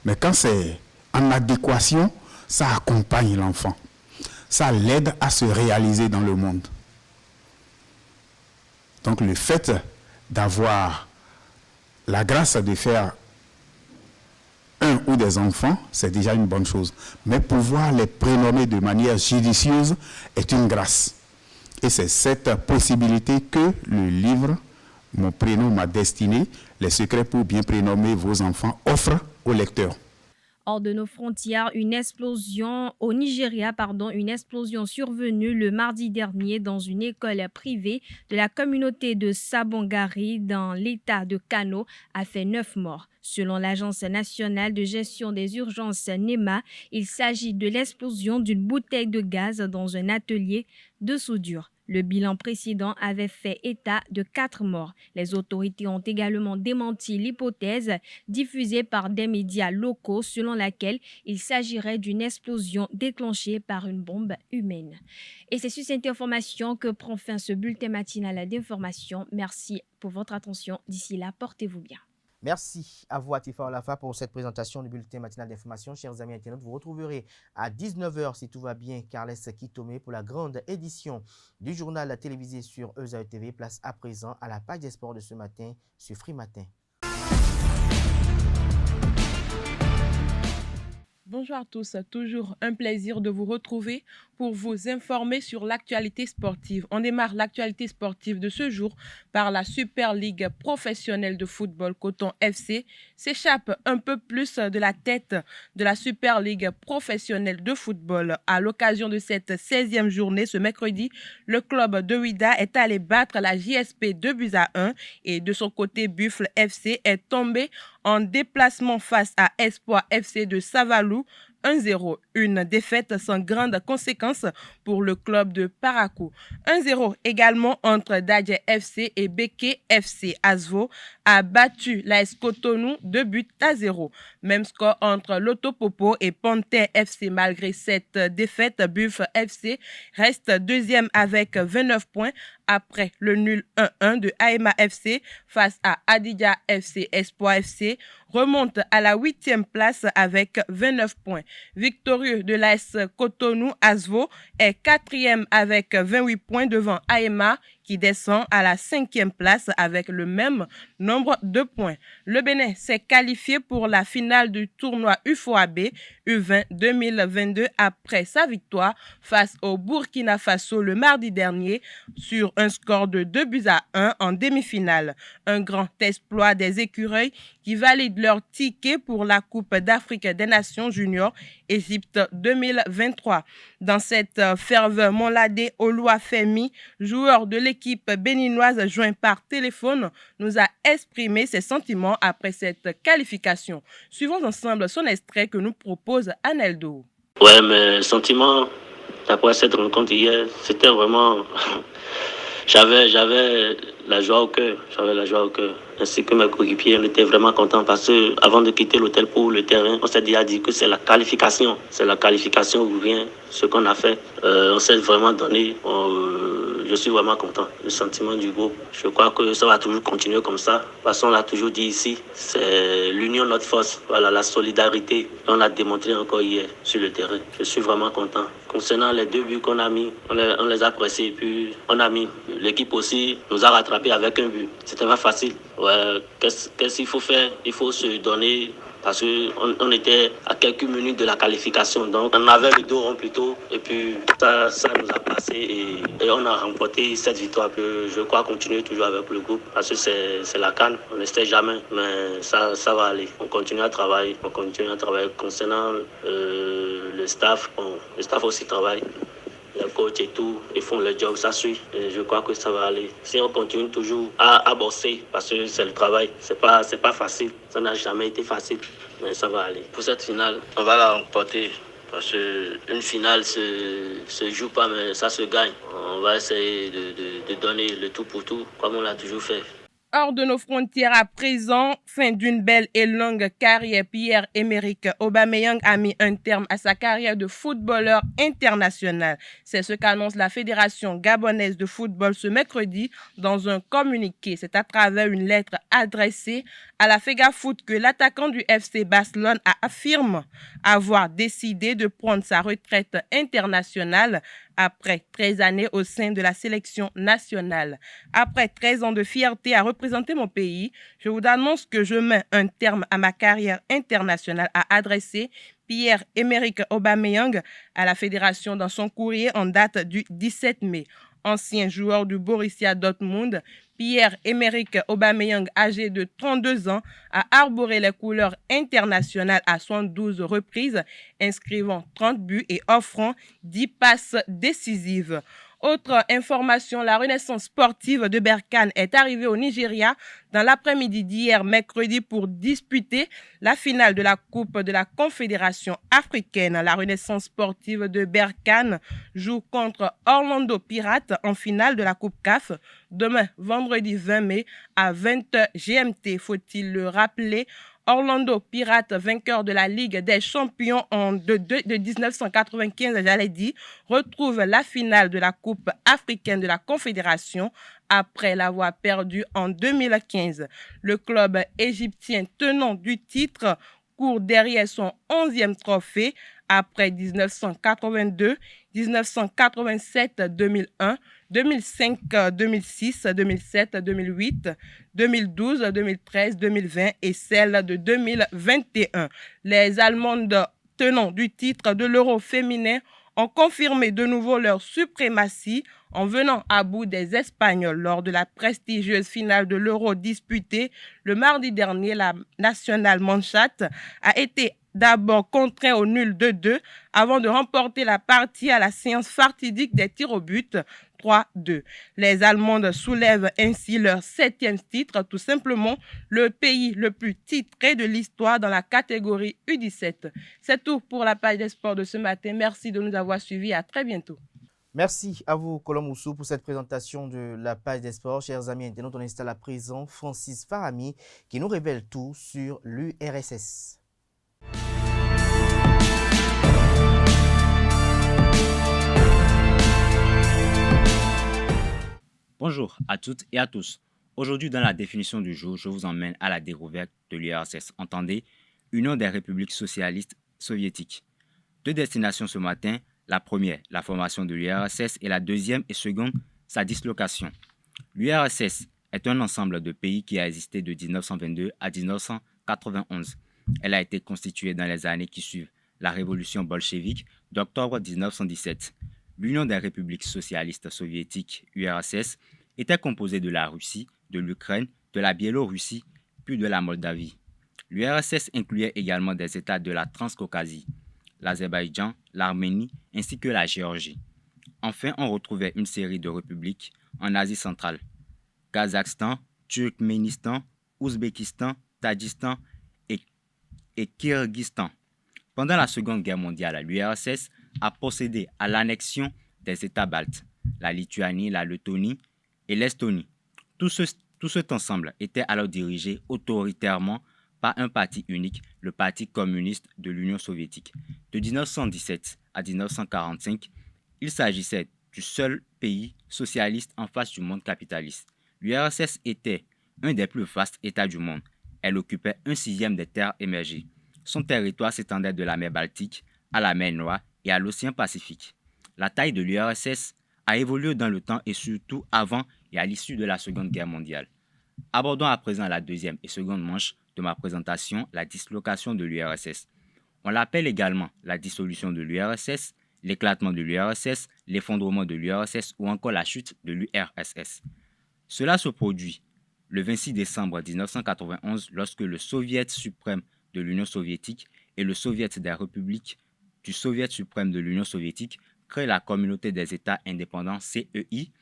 Speaker 8: Mais quand c'est en adéquation, ça accompagne l'enfant. Ça l'aide à se réaliser dans le monde. Donc le fait d'avoir la grâce de faire un ou des enfants, c'est déjà une bonne chose. Mais pouvoir les prénommer de manière judicieuse est une grâce. Et c'est cette possibilité que le livre « Mon prénom, ma destinée, les secrets pour bien prénommer vos enfants » offre aux lecteurs.
Speaker 2: Hors de nos frontières, une explosion survenue le mardi dernier dans une école privée de la communauté de Sabongari dans l'état de Kano a fait 9 morts. Selon l'Agence nationale de gestion des urgences NEMA, il s'agit de l'explosion d'une bouteille de gaz dans un atelier de soudure. Le bilan précédent avait fait état de 4 morts. Les autorités ont également démenti l'hypothèse diffusée par des médias locaux selon laquelle il s'agirait d'une explosion déclenchée par une bombe humaine. Et c'est sur cette information que prend fin ce bulletin matinal d'information. Merci pour votre attention. D'ici là, portez-vous bien.
Speaker 1: Merci à vous, Atifa Olafa, pour cette présentation du bulletin matinal d'information. Chers amis internautes, vous retrouverez à 19h, si tout va bien, Carles Kitome pour la grande édition du journal télévisé sur ESAE TV. Place à présent à la page des sports de ce matin sur Free Matin.
Speaker 9: Bonjour à tous, toujours un plaisir de vous retrouver pour vous informer sur l'actualité sportive. On démarre l'actualité sportive de ce jour par la Super Ligue professionnelle de football. Coton FC s'échappe un peu plus de la tête de la Super Ligue professionnelle de football. À l'occasion de cette 16e journée, ce mercredi, le club de Ouida est allé battre la JSP 2-1 et de son côté, Buffle FC est tombé en déplacement face à Espoir FC de Savalou 1-0. Une défaite sans grande conséquence pour le club de Parakou. 1-0 également entre Dadje FC et Beke FC. Asvo a battu l'AS Cotonou 2-0. Même score entre Lotopopo et Panthère FC. Malgré cette défaite, Buff FC reste deuxième avec 29 points après le nul 1-1 de Aema FC face à Adidja FC. Espoir FC remonte à la 8e place avec 29 points. Victorieux de l'AS Cotonou, Asvo est 4e avec 28 points devant Aema qui descend à la 5e place avec le même nombre de points. Le Bénin s'est qualifié pour la finale du tournoi UFOAB U20 2022 après sa victoire face au Burkina Faso le mardi dernier sur un score de 2-1 en demi-finale. Un grand exploit des écureuils qui valident leur ticket pour la Coupe d'Afrique des Nations Juniors Égypte 2023. Dans cette ferveur, Monladé Oluwafemi, joueur de l'équipe béninoise joint par téléphone, nous a exprimé ses sentiments après cette qualification. Suivons ensemble son extrait que nous propose Aneldo.
Speaker 10: Ouais, mes sentiments après cette rencontre hier, c'était vraiment... J'avais la joie au cœur, ainsi que mes coéquipiers, on était vraiment contents parce que avant de quitter l'hôtel pour le terrain, on s'est déjà dit que c'est la qualification où vient ce qu'on a fait. On s'est vraiment donné. je suis vraiment content. Le sentiment du groupe, je crois que ça va toujours continuer comme ça. De toute façon, on l'a toujours dit ici, c'est l'union notre force. Voilà, la solidarité. On l'a démontré encore hier sur le terrain. Je suis vraiment content. Concernant les 2 buts qu'on a mis, on les a pressés et puis on a mis. L'équipe aussi nous a rattrapés avec un but. C'était pas facile. Ouais, qu'est-ce qu'il faut faire? Il faut se donner. Parce qu'on était à quelques minutes de la qualification. Donc, on avait le dos rond plutôt. Et puis, ça nous a passé. Et on a remporté cette victoire. Je crois continuer toujours avec le groupe. Parce que c'est la CAN. On ne sait jamais. Mais ça va aller. On continue à travailler. Concernant le staff. Bon, le staff aussi travaille. Les coachs et tout, ils font le job, ça suit. Et je crois que ça va aller. Si on continue toujours à bosser, parce que c'est le travail, c'est pas facile. Ça n'a jamais été facile, mais ça va aller. Pour cette finale, on va la remporter. Parce qu'une finale se joue pas, mais ça se gagne. On va essayer de donner le tout pour tout, comme on l'a toujours fait.
Speaker 9: Hors de nos frontières à présent, fin d'une belle et longue carrière, Pierre-Emerick Aubameyang a mis un terme à sa carrière de footballeur international. C'est ce qu'annonce la Fédération gabonaise de football ce mercredi dans un communiqué. C'est à travers une lettre adressée à la FEGAFOOT que l'attaquant du FC Barcelone affirme avoir décidé de prendre sa retraite internationale après 13 années au sein de la sélection nationale. Après 13 ans de fierté à représenter mon pays, je vous annonce que je mets un terme à ma carrière internationale, a adressé Pierre-Emerick Aubameyang à la fédération dans son courrier en date du 17 mai. Ancien joueur du Borussia Dortmund, Pierre-Emerick Aubameyang, âgé de 32 ans, a arboré les couleurs internationales à 72 reprises, inscrivant 30 buts et offrant 10 passes décisives. Autre information, la renaissance sportive de Berkane est arrivée au Nigeria dans l'après-midi d'hier mercredi pour disputer la finale de la Coupe de la Confédération africaine. La renaissance sportive de Berkane joue contre Orlando Pirates en finale de la Coupe CAF demain, vendredi 20 mai à 20h GMT. Faut-il le rappeler? Orlando Pirates, vainqueur de la Ligue des Champions de 1995, retrouve la finale de la Coupe africaine de la Confédération après l'avoir perdue en 2015. Le club égyptien tenant du titre court derrière son 11e trophée après 1982, 1987, 2001, 2005, 2006, 2007, 2008, 2012, 2013, 2020 et celle de 2021. Les Allemandes tenant du titre de l'Euro féminin ont confirmé de nouveau leur suprématie en venant à bout des Espagnols lors de la prestigieuse finale de l'Euro disputée le mardi dernier. La nationale manchate a été d'abord contraint au nul de 2 avant de remporter la partie à la séance fatidique des tirs au but 3-2. Les Allemandes soulèvent ainsi leur 7e titre, tout simplement le pays le plus titré de l'histoire dans la catégorie U17. C'est tout pour la page des sports de ce matin. Merci de nous avoir suivis. À très bientôt.
Speaker 1: Merci à vous, Colombe Moussou, pour cette présentation de la page des sports. Chers amis internautes, on installe à présent Francis Farami qui nous révèle tout sur l'URSS.
Speaker 11: Bonjour à toutes et à tous. Aujourd'hui, dans la définition du jour, je vous emmène à la découverte de l'URSS. Entendez, Union des républiques socialistes soviétiques. 2 destinations ce matin. La première, la formation de l'URSS, et la deuxième et seconde, sa dislocation. L'URSS est un ensemble de pays qui a existé de 1922 à 1991. Elle a été constituée dans les années qui suivent la révolution bolchevique d'octobre 1917. L'Union des républiques socialistes soviétiques, URSS, était composée de la Russie, de l'Ukraine, de la Biélorussie, puis de la Moldavie. L'URSS incluait également des États de la Transcaucasie, l'Azerbaïdjan, l'Arménie ainsi que la Géorgie. Enfin, on retrouvait une série de républiques en Asie centrale: Kazakhstan, Turkménistan, Ouzbékistan, Tadjikistan et Kirghizistan. Pendant la Seconde Guerre mondiale, l'URSS a procédé à l'annexion des États baltes, la Lituanie, la Lettonie et l'Estonie. Tout cet ensemble était alors dirigé autoritairement par un parti unique, le Parti communiste de l'Union soviétique. De 1917 à 1945, il s'agissait du seul pays socialiste en face du monde capitaliste. L'URSS était un des plus vastes États du monde. Elle occupait 1/6 des terres émergées. Son territoire s'étendait de la mer Baltique à la mer Noire et à l'océan Pacifique. La taille de l'URSS a évolué dans le temps et surtout avant et à l'issue de la Seconde Guerre mondiale. Abordons à présent la deuxième et seconde manche de ma présentation, la dislocation de l'URSS. On l'appelle également la dissolution de l'URSS, l'éclatement de l'URSS, l'effondrement de l'URSS ou encore la chute de l'URSS. Cela se produit le 26 décembre 1991 lorsque le Soviet suprême de l'Union soviétique et le Soviet des républiques du Soviet suprême de l'Union soviétique créent la Communauté des États indépendants CEI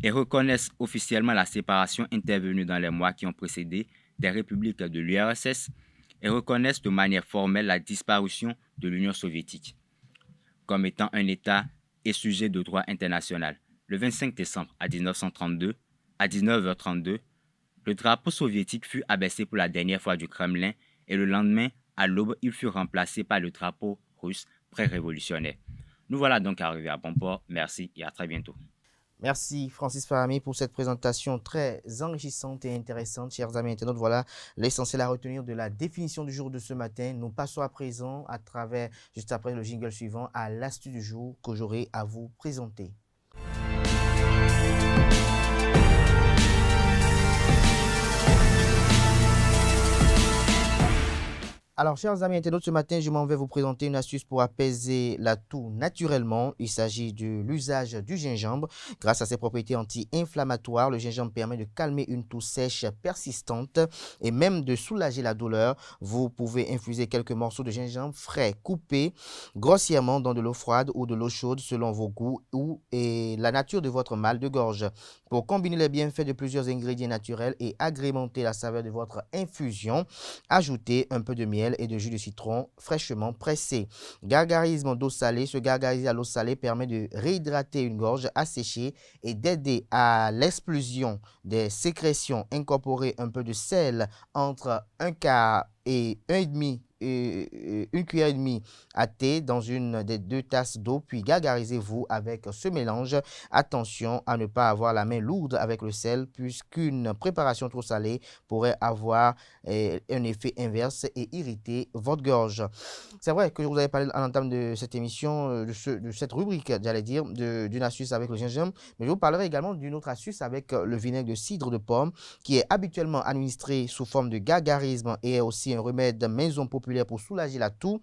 Speaker 11: et reconnaissent officiellement la séparation intervenue dans les mois qui ont précédé des républiques de l'URSS et reconnaissent de manière formelle la disparition de l'Union soviétique comme étant un État et sujet de droit international. Le 25 décembre à 1932, à 19h32, le drapeau soviétique fut abaissé pour la dernière fois du Kremlin et le lendemain, à l'aube, il fut remplacé par le drapeau russe pré-révolutionnaire. Nous voilà donc arrivés à bon port. Merci et à très bientôt.
Speaker 1: Merci Francis Fahami pour cette présentation très enrichissante et intéressante. Chers amis internautes, voilà l'essentiel à retenir de la définition du jour de ce matin. Nous passons à présent à travers, juste après le jingle suivant, à l'astuce du jour que j'aurai à vous présenter. Alors, chers amis internautes, ce matin, je m'en vais vous présenter une astuce pour apaiser la toux naturellement. Il s'agit de l'usage du gingembre. Grâce à ses propriétés anti-inflammatoires, le gingembre permet de calmer une toux sèche persistante et même de soulager la douleur. Vous pouvez infuser quelques morceaux de gingembre frais coupés grossièrement dans de l'eau froide ou de l'eau chaude selon vos goûts ou la nature de votre mal de gorge. Pour combiner les bienfaits de plusieurs ingrédients naturels et agrémenter la saveur de votre infusion, ajoutez un peu de miel et de jus de citron fraîchement pressé. Gargarisme d'eau salée. Se gargariser à l'eau salée permet de réhydrater une gorge asséchée et d'aider à l'explosion des sécrétions. Incorporez un peu de sel entre un quart et une cuillère et demie à thé dans une des 2 tasses d'eau, puis gargarisez-vous avec ce mélange. Attention à ne pas avoir la main lourde avec le sel, puisqu'une préparation trop salée pourrait avoir un effet inverse et irriter votre gorge. C'est vrai que je vous avais parlé à l'entame de cette émission, de cette rubrique, j'allais dire, d'une astuce avec le gingembre, mais je vous parlerai également d'une autre astuce avec le vinaigre de cidre de pomme, qui est habituellement administré sous forme de gargarisme et est aussi un remède maison populaire pour soulager la toux.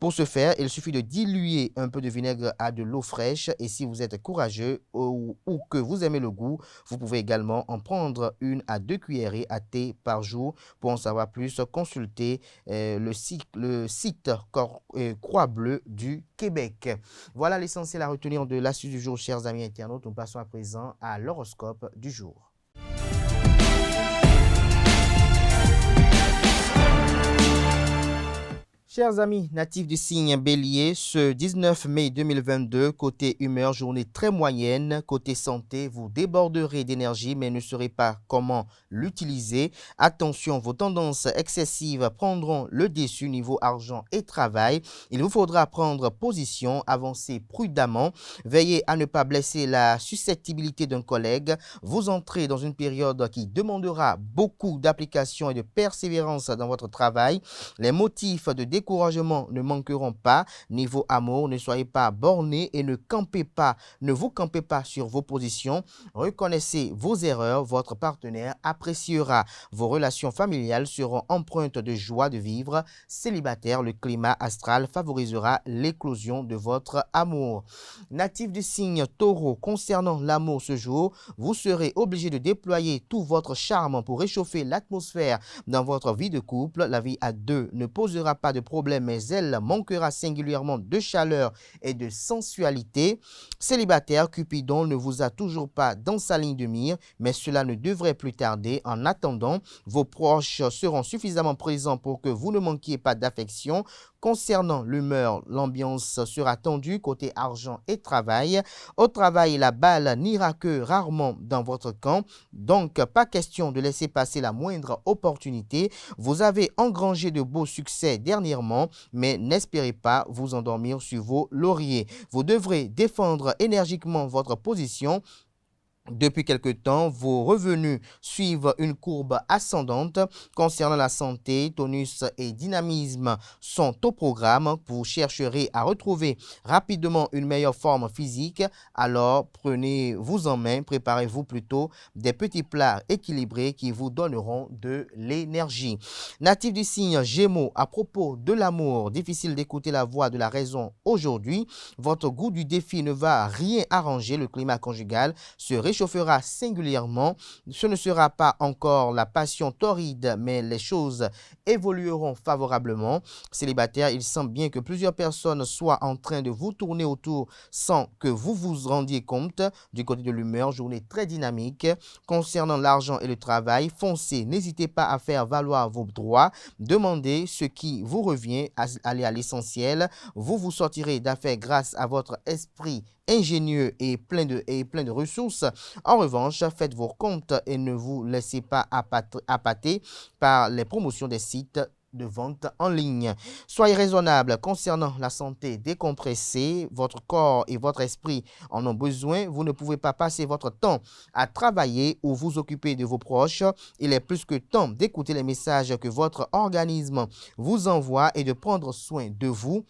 Speaker 1: Pour ce faire, il suffit de diluer un peu de vinaigre à de l'eau fraîche et si vous êtes courageux ou que vous aimez le goût, vous pouvez également en prendre 1 à 2 cuillerées à thé par jour. Pour en savoir plus, consultez le site Croix Bleue du Québec. Voilà l'essentiel à retenir de l'astuce du jour, chers amis internautes. Nous passons à présent à l'horoscope du jour. Chers amis natifs du signe Bélier, ce 19 mai 2022, côté humeur, journée très moyenne. Côté santé, vous déborderez d'énergie mais ne saurez pas comment l'utiliser. Attention, vos tendances excessives prendront le dessus niveau argent et travail. Il vous faudra prendre position, avancer prudemment. Veillez à ne pas blesser la susceptibilité d'un collègue. Vous entrez dans une période qui demandera beaucoup d'application et de persévérance dans votre travail. Les motifs de découragement ne manqueront pas. Niveau amour, ne soyez pas bornés et ne vous campez pas sur vos positions. Reconnaissez vos erreurs, votre partenaire appréciera. Vos relations familiales seront empreintes de joie de vivre. Célibataire, le climat astral favorisera l'éclosion de votre amour. Natif du signe Taureau, concernant l'amour ce jour, vous serez obligé de déployer tout votre charme pour réchauffer l'atmosphère dans votre vie de couple. La vie à deux ne posera pas de problème, mais elle manquera singulièrement de chaleur et de sensualité. Célibataire, Cupidon ne vous a toujours pas dans sa ligne de mire, mais cela ne devrait plus tarder. En attendant, vos proches seront suffisamment présents pour que vous ne manquiez pas d'affection. Concernant l'humeur, l'ambiance sera tendue côté argent et travail. Au travail, la balle n'ira que rarement dans votre camp, donc pas question de laisser passer la moindre opportunité. Vous avez engrangé de beaux succès dernièrement régulièrement, mais n'espérez pas vous endormir sur vos lauriers. Vous devrez défendre énergiquement votre position. Depuis quelque temps, vos revenus suivent une courbe ascendante. Concernant la santé, tonus et dynamisme sont au programme. Vous chercherez à retrouver rapidement une meilleure forme physique. Alors, prenez-vous en main, préparez-vous plutôt des petits plats équilibrés qui vous donneront de l'énergie. Natif du signe Gémeaux, à propos de l'amour, difficile d'écouter la voix de la raison aujourd'hui. Votre goût du défi ne va rien arranger. Le climat conjugal se réchauffera singulièrement. Ce ne sera pas encore la passion torride, mais les choses évolueront favorablement. Célibataire, il semble bien que plusieurs personnes soient en train de vous tourner autour sans que vous vous rendiez compte. Du côté de l'humeur, journée très dynamique. Concernant l'argent et le travail, foncez, n'hésitez pas à faire valoir vos droits. Demandez ce qui vous revient, allez à l'essentiel. Vous vous sortirez d'affaires grâce à votre esprit ingénieux et plein de ressources. En revanche, faites vos comptes et ne vous laissez pas appâter par les promotions des sites de vente en ligne. Soyez raisonnable concernant la santé, décompressée. Votre corps et votre esprit en ont besoin. Vous ne pouvez pas passer votre temps à travailler ou vous occuper de vos proches. Il est plus que temps d'écouter les messages que votre organisme vous envoie et de prendre soin de vous.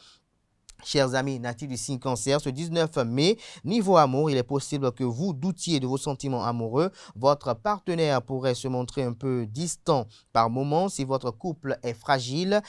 Speaker 1: Chers amis natifs du signe Cancer, ce 19 mai, niveau amour, il est possible que vous doutiez de vos sentiments amoureux. Votre partenaire pourrait se montrer un peu distant par moments si votre couple est fragile.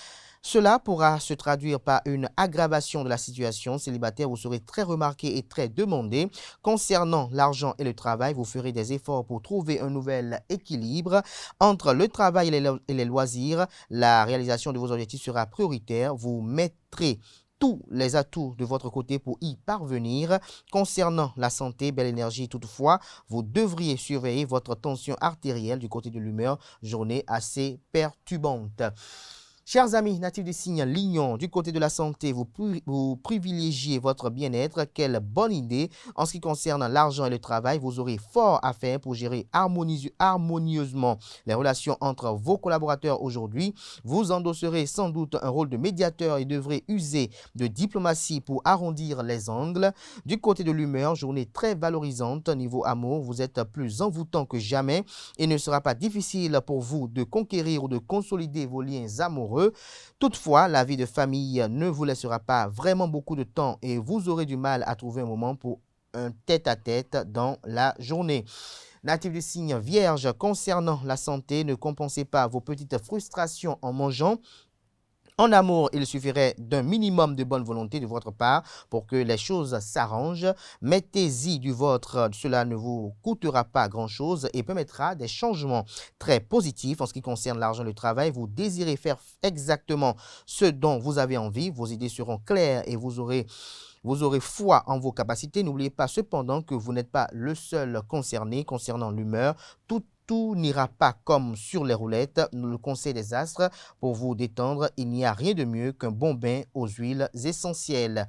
Speaker 1: Cela pourra se traduire par une aggravation de la situation. Célibataire, vous serez très remarqué et très demandé. Concernant l'argent et le travail, vous ferez des efforts pour trouver un nouvel équilibre. Entre le travail et les loisirs, la réalisation de vos objectifs sera prioritaire. Vous mettrez tous les atouts de votre côté pour y parvenir. Concernant la santé, belle énergie toutefois, vous devriez surveiller votre tension artérielle. Du côté de l'humeur, journée assez perturbante. Chers amis natifs du signe Lion, du côté de la santé, vous privilégiez votre bien-être. Quelle bonne idée! En ce qui concerne l'argent et le travail, vous aurez fort à faire pour gérer harmonieusement les relations entre vos collaborateurs aujourd'hui. Vous endosserez sans doute un rôle de médiateur et devrez user de diplomatie pour arrondir les angles. Du côté de l'humeur, journée très valorisante. Niveau amour, vous êtes plus envoûtant que jamais. Il ne sera pas difficile pour vous de conquérir ou de consolider vos liens amoureux. Toutefois, la vie de famille ne vous laissera pas vraiment beaucoup de temps et vous aurez du mal à trouver un moment pour un tête-à-tête dans la journée. Natif du signe Vierge, concernant la santé, ne compensez pas vos petites frustrations en mangeant. En amour, il suffirait d'un minimum de bonne volonté de votre part pour que les choses s'arrangent. Mettez-y du vôtre, cela ne vous coûtera pas grand-chose et permettra des changements très positifs. En ce qui concerne l'argent et le travail, vous désirez faire exactement ce dont vous avez envie. Vos idées seront claires et vous aurez foi en vos capacités. N'oubliez pas cependant que vous n'êtes pas le seul concerné. Concernant l'humeur, tout n'ira pas comme sur les roulettes. Nous le conseil des astres pour vous détendre. Il n'y a rien de mieux qu'un bon bain aux huiles essentielles.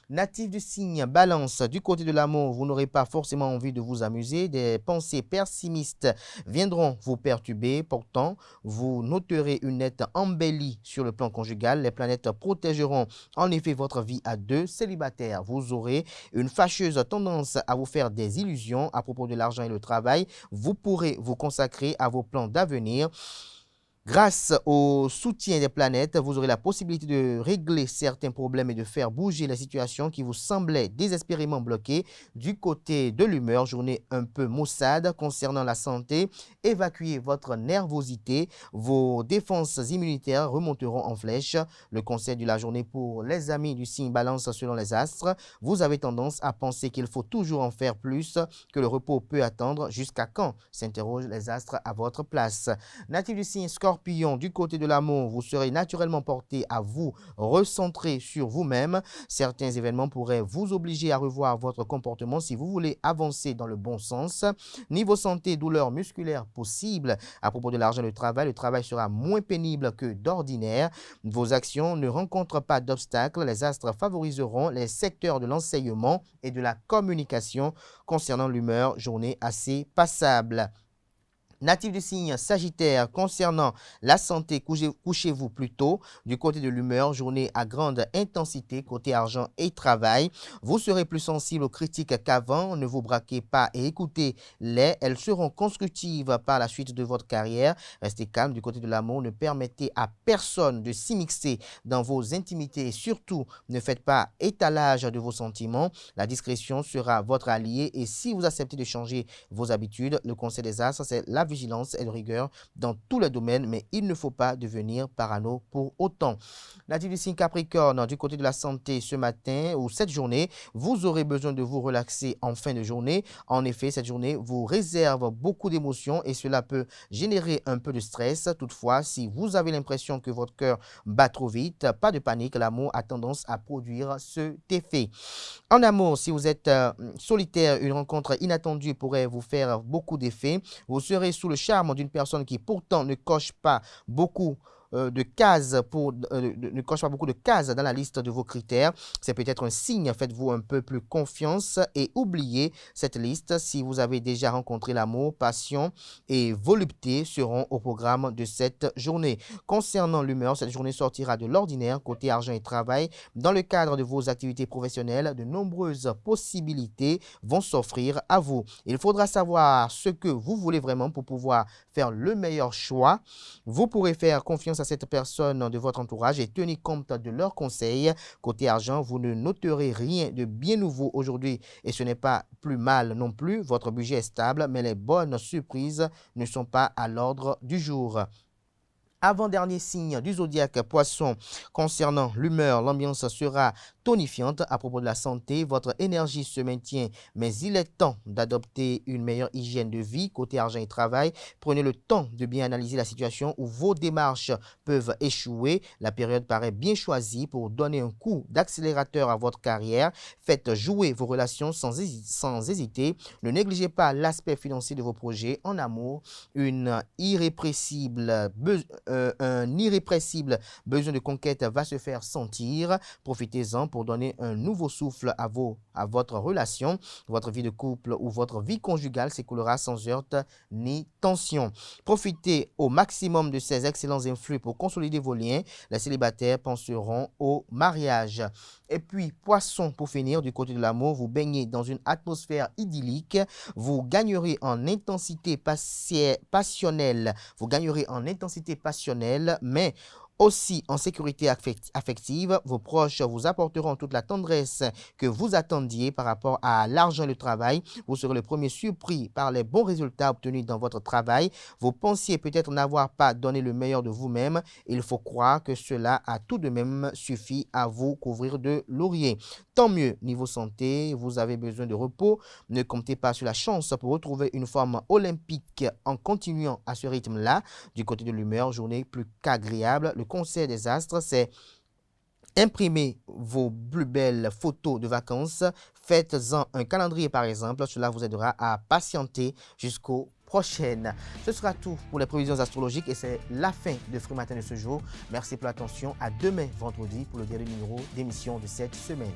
Speaker 1: Natif du signe Balance, du côté de l'amour, vous n'aurez pas forcément envie de vous amuser. Des pensées pessimistes viendront vous perturber. Pourtant, vous noterez une nette embellie sur le plan conjugal. Les planètes protégeront en effet votre vie à deux. Célibataire, vous aurez une fâcheuse tendance à vous faire des illusions à propos de l'argent et le travail. Vous pourrez vous consacrer à vos plans d'avenir. Grâce au soutien des planètes, vous aurez la possibilité de régler certains problèmes et de faire bouger les situations qui vous semblaient désespérément bloquées. Du côté de l'humeur, journée un peu maussade. Concernant la santé, évacuez votre nervosité. Vos défenses immunitaires remonteront en flèche. Le conseil de la journée pour les amis du signe Balance selon les astres, vous avez tendance à penser qu'il faut toujours en faire plus, que le repos peut attendre. Jusqu'à quand? S'interrogent les astres à votre place. Natif du signe Scorpion, du côté de l'amour, vous serez naturellement porté à vous recentrer sur vous-même. Certains événements pourraient vous obliger à revoir votre comportement si vous voulez avancer dans le bon sens. Niveau santé, douleur musculaire possible. À propos de l'argent et le travail sera moins pénible que d'ordinaire. Vos actions ne rencontrent pas d'obstacles. Les astres favoriseront les secteurs de l'enseignement et de la communication. Concernant l'humeur, journée assez passable. Natif du signe Sagittaire, concernant la santé, couchez-vous plus tôt. Du côté de l'humeur, journée à grande intensité, côté argent et travail. Vous serez plus sensible aux critiques qu'avant. Ne vous braquez pas et écoutez-les. Elles seront constructives par la suite de votre carrière. Restez calme du côté de l'amour. Ne permettez à personne de s'immiscer dans vos intimités. Surtout, ne faites pas étalage de vos sentiments. La discrétion sera votre allié. Et si vous acceptez de changer vos habitudes, le conseil des astres, c'est la vigilance et de rigueur dans tous les domaines, mais il ne faut pas devenir parano pour autant. Natif du signe Capricorne, du côté de la santé, ce matin ou cette journée, vous aurez besoin de vous relaxer en fin de journée. En effet, cette journée vous réserve beaucoup d'émotions et cela peut générer un peu de stress. Toutefois, si vous avez l'impression que votre cœur bat trop vite, pas de panique, l'amour a tendance à produire cet effet. En amour, si vous êtes solitaire, une rencontre inattendue pourrait vous faire beaucoup d'effets. Vous serez sous le charme d'une personne qui pourtant ne coche pas beaucoup de cases ne coche pas beaucoup de cases dans la liste de vos critères. C'est peut-être un signe. Faites-vous un peu plus confiance et oubliez cette liste. Si vous avez déjà rencontré l'amour, passion et volupté seront au programme de cette journée. Concernant l'humeur, cette journée sortira de l'ordinaire côté argent et travail. Dans le cadre de vos activités professionnelles, de nombreuses possibilités vont s'offrir à vous. Il faudra savoir ce que vous voulez vraiment pour pouvoir faire le meilleur choix. Vous pourrez faire confiance à cette personne de votre entourage et tenir compte de leurs conseils. Côté argent, vous ne noterez rien de bien nouveau aujourd'hui et ce n'est pas plus mal non plus. Votre budget est stable, mais les bonnes surprises ne sont pas à l'ordre du jour. Avant-dernier signe du zodiaque Poisson, concernant l'humeur, l'ambiance sera tonifiante. À propos de la santé, votre énergie se maintient, mais il est temps d'adopter une meilleure hygiène de vie. Côté argent et travail, prenez le temps de bien analyser la situation où vos démarches peuvent échouer. La période paraît bien choisie pour donner un coup d'accélérateur à votre carrière. Faites jouer vos relations sans hésiter. Ne négligez pas l'aspect financier de vos projets. En amour, un irrépressible besoin de conquête va se faire sentir. Profitez-en pour donner un nouveau souffle à votre relation. Votre vie de couple ou votre vie conjugale s'écoulera sans heurts ni tension. Profitez au maximum de ces excellents influx pour consolider vos liens. Les célibataires penseront au mariage. Et puis, Poisson, pour finir, du côté de l'amour, vous baignez dans une atmosphère idyllique. Vous gagnerez en intensité passionnelle. Mais aussi en sécurité affective. Vos proches vous apporteront toute la tendresse que vous attendiez par rapport à l'argent et le travail. Vous serez le premier surpris par les bons résultats obtenus dans votre travail. Vous pensiez peut-être n'avoir pas donné le meilleur de vous-même. Il faut croire que cela a tout de même suffi à vous couvrir de lauriers. Tant mieux, niveau santé, vous avez besoin de repos. Ne comptez pas sur la chance pour retrouver une forme olympique en continuant à ce rythme-là. Du côté de l'humeur, journée plus qu'agréable. Le conseil des astres, c'est imprimez vos plus belles photos de vacances. Faites-en un calendrier par exemple. Cela vous aidera à patienter jusqu'aux prochaines. Ce sera tout pour les prévisions astrologiques et c'est la fin de Free Matin de ce jour. Merci pour l'attention. À demain vendredi pour le dernier numéro d'émission de cette semaine.